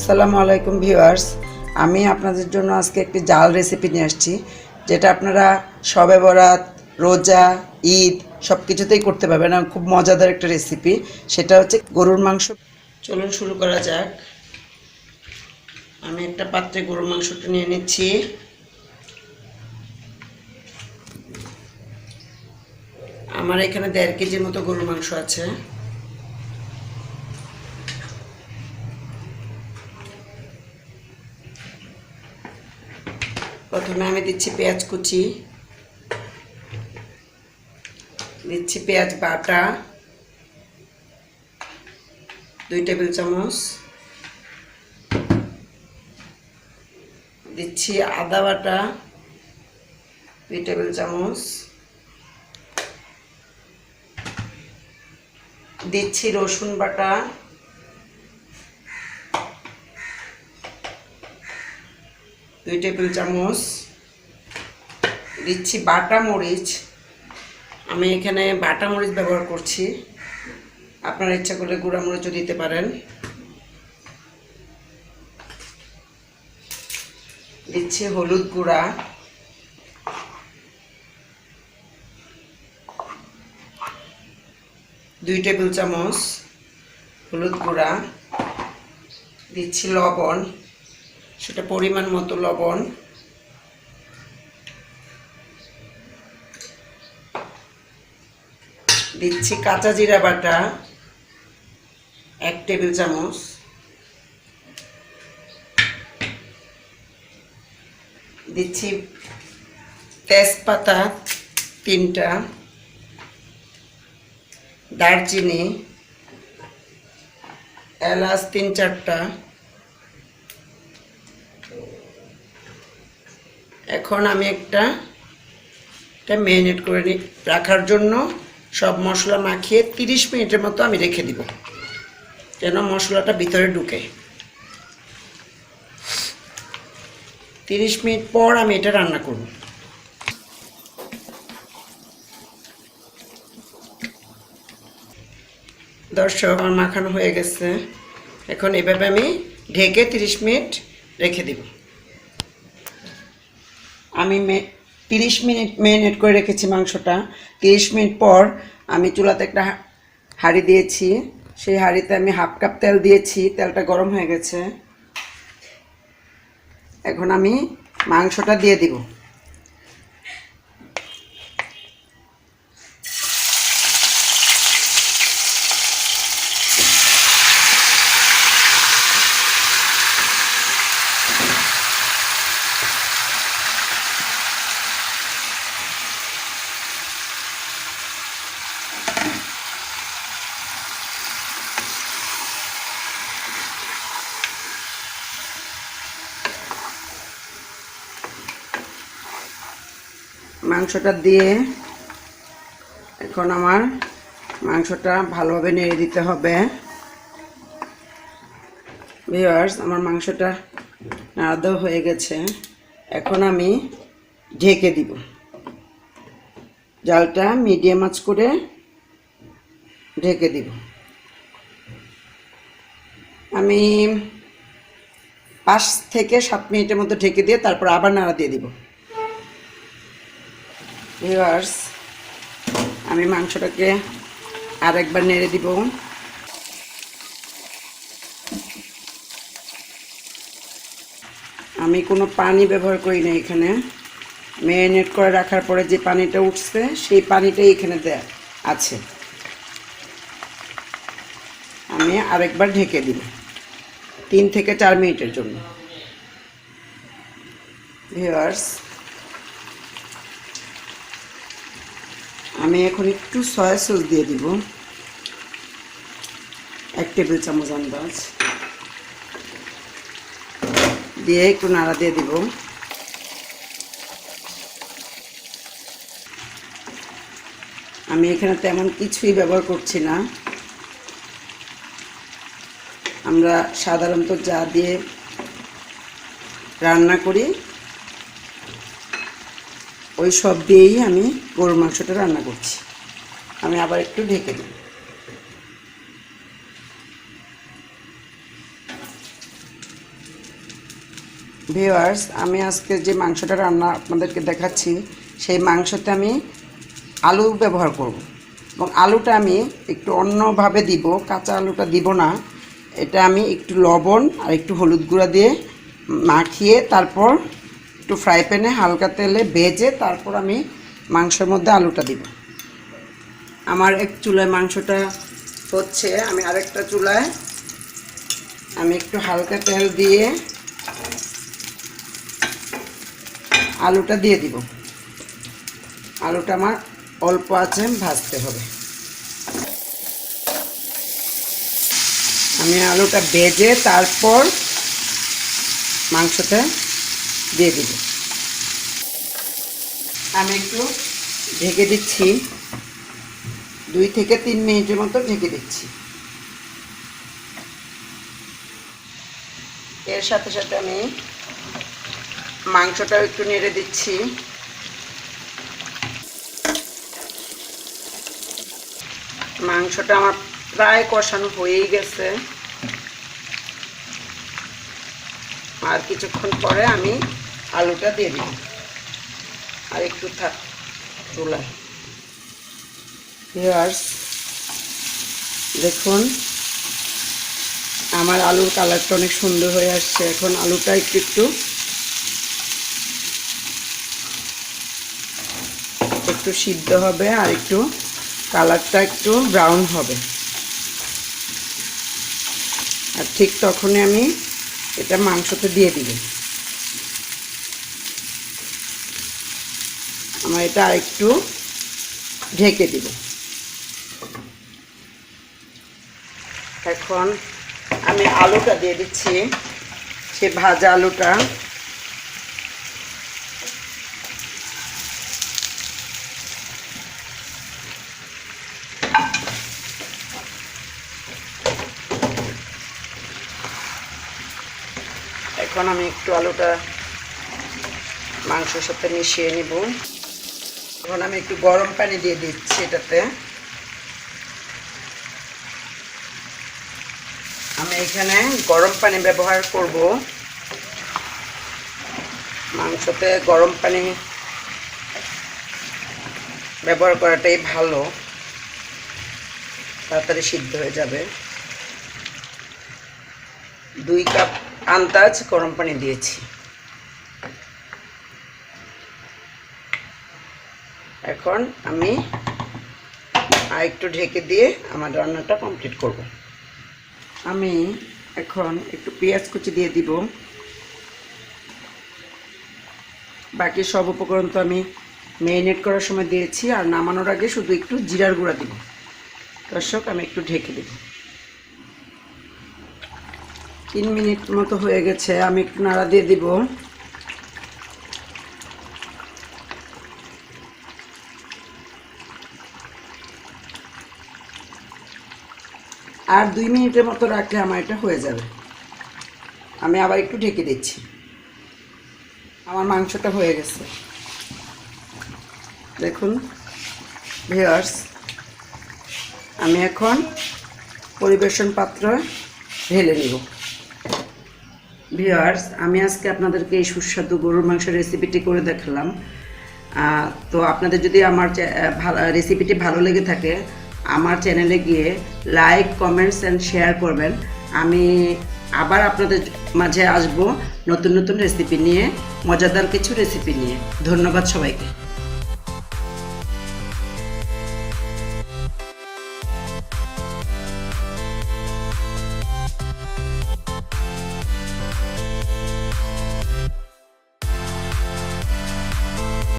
আসসালামু আলাইকুম ভিউয়ার্স, আমি আপনাদের জন্য আজকে একটি জাল রেসিপি নিয়ে আসছি, যেটা আপনারা শবে বরাত, রোজা, ঈদ সব কিছুতেই করতে পারবেন। খুব মজাদার একটা রেসিপি, সেটা হচ্ছে গরুর মাংস। চলুন শুরু করা যাক। আমি একটা পাত্রে গরুর মাংসটা নিয়ে নিচ্ছি। আমার এখানে 1.5 কেজির মতো গরুর মাংস আছে। প্রথমে আমি দিচ্ছি পেঁয়াজ কুচি, দিচ্ছি পেঁয়াজ বাটা 2 টেবিল চামচ, দিচ্ছি আদা বাটা 2 টেবিল চামচ, দিচ্ছি রসুন বাটা 2 টেবিল চামচ, দিচ্ছি বাটা মরিচ। আমি এখানে বাটা মরিচ ব্যবহার করছি, আপনারা ইচ্ছা করলে গুঁড়া মরিচও দিতে পারেন। দিচ্ছি হলুদ গুঁড়া, দুই টেবিল চামচ হলুদ গুঁড়া, দিচ্ছি লবণ, সেটা পরিমাণ মতো লবণ, দিচ্ছি কাঁচা জিরা বাটা 1 টেবিল চামচ, দিচ্ছি তেজপাতা 3টা, দারচিনি, এলাচ 3-4টা। এখন আমি এটা ম্যারিনেট করে রাখার জন্য সব মশলা মাখিয়ে 30 মিনিটের মতো আমি রেখে দিব, যেন মশলাটা ভিতরে ঢুকে। 30 মিনিট পর আমি এটা রান্না করব। দর্শক, আমার মাখানো হয়ে গেছে। এখন এভাবে আমি ঢেকে 30 মিনিট রেখে দিব। আমি 30 মিনিট ম্যারিনেট করে রেখেছি মাংসটা। 30 মিনিট পর আমি চুলাতে একটা হাঁড়ি দিয়েছি, সেই হাঁড়িতে আমি 1/2 কাপ তেল দিয়েছি। তেলটা গরম হয়ে গেছে। এখন আমি মাংসটা দিয়ে দিব। মাংসটা দিয়ে এখন আমার মাংসটা ভালোভাবে নেড়ে দিতে হবে। ভিউয়ার্স, আমার মাংসটা নাড়া দেওয়া হয়ে গেছে। এখন আমি ঢেকে দিব। জালটা মিডিয়াম আঁচ করে ঢেকে দিব। আমি 5 থেকে 7 মিনিটের মতো ঢেকে দিয়ে তারপর আবার নাড়া দিয়ে দিব। ভিউয়ার্স, আমি মাংসটাকে আরেকবার নেড়ে দিব। আমি কোনো পানি ব্যবহার করি না এখানে। ম্যারিনেট করে রাখার পরে যে পানিটা উঠছে সেই পানিটাই এখানে দেয়া আছে। আমি আরেকবার ঢেকে দিব 3 থেকে 4 মিনিটের জন্য। ভিউয়ার্স, আমি এখন একটু সয়া সস দিয়ে দিব, 1 টেবিল চামচ আন্দাজ দিয়ে একটু নাড়া দিয়ে দিব। আমি এখানে তেমন কিছুই ব্যবহার করছি না। আমরা সাধারণত যা দিয়ে রান্না করি ওই সব দিয়েই আমি গরুর মাংসটা রান্না করছি। আমি আবার একটু ঢেকে দিই। ভিউয়ার্স, আমি আজকে যে মাংসটা রান্না আপনাদেরকে দেখাচ্ছি সেই মাংসতে আমি আলু ব্যবহার করব এবং আলুটা আমি একটু অন্যভাবে দিব, কাঁচা আলুটা দিব না। এটা আমি একটু লবণ আর একটু হলুদ গুঁড়া দিয়ে মাখিয়ে তারপর একটু ফ্রাই প্যানে হালকা তেলে ভেজে তারপর আমি মাংসের মধ্যে আলুটা দিব। আমার এক চুলায় মাংসটা হচ্ছে, আমি আরেকটা চুলায় আমি একটু হালকা তেল দিয়ে আলুটা দিয়ে দিব। আলুটা আমার অল্প আছে ভাজতে হবে। আমি আলুটা ভেজে তারপর মাংসটা দিয়ে দিব। আমি একটু ঢেকে দিচ্ছি, 2 থেকে 3 মিনিটের মতো ঢেকে দিচ্ছি। এর সাথে সাথে আমি মাংসটাও একটু নেড়ে দিচ্ছি। মাংসটা আমার প্রায় কষানো হয়েই গেছে, আর কিছুক্ষণ পরে আমি আলুটা দিয়ে দিই। আর একটু থাক চুলায়। ভিউয়ার্স, দেখুন আমার আলুর কালারটা অনেক সুন্দর হয়ে আসছে। এখন আলুটা একটু সিদ্ধ হবে আর একটু কালারটা একটু ব্রাউন হবে। আর ঠিক তখনই আমি এটা মাংসতে দিয়ে দিব। আমার এটা আরেকটু ঢেকে দিব। এখন আমি আলুটা দিয়ে দিচ্ছি, সে ভাজা আলুটা। এখন আমি একটু আলুটা মাংসের সাথে মিশিয়ে নিব। এখন আমি একটু গরম পানি দিয়ে দিচ্ছি এটাতে। আমি এখানে গরম পানি ব্যবহার করব। মাংসতে গরম পানি ব্যবহার করাটাই ভালো, তাড়াতাড়ি সিদ্ধ হয়ে যাবে। 2 কাপ আন্দাজ গরম পানি দিয়েছি। এখন আমি আর একটু ঢেকে দিয়ে আমার রান্নাটা কমপ্লিট করব। আমি এখন একটু পেঁয়াজ কুচি দিয়ে দিব। বাকি সব উপকরণ তো আমি ম্যারিনেট করার সময় দিয়েছি, আর নামানোর আগে শুধু একটু জিরার গুঁড়া দিব। দর্শক, আমি একটু ঢেকে দেব। 3 মিনিট মতো হয়ে গেছে, আমি একটু নাড়া দিয়ে দিব। আর 2 মিনিটের মতো রাখলে আমার এটা হয়ে যাবে। আমি আবার একটু ঢেকে দিচ্ছি। আমার মাংসটা হয়ে গেছে, দেখুন ভিউয়ার্স। আমি এখন পরিবেশন পাত্রে ঢেলে নিব। ভিউয়ার্স, আমি আজকে আপনাদেরকে এই সুস্বাদু গরুর মাংসের রেসিপিটি করে দেখালাম। তো আপনাদের যদি আমার রেসিপিটি ভালো লেগে থাকে, আমার চ্যানেলে গিয়ে লাইক, কমেন্টস অ্যান্ড শেয়ার করবেন। আমি আবার আপনাদের মাঝে আসব নতুন নতুন রেসিপি নিয়ে, মজাদার কিছু রেসিপি নিয়ে। ধন্যবাদ সবাইকে।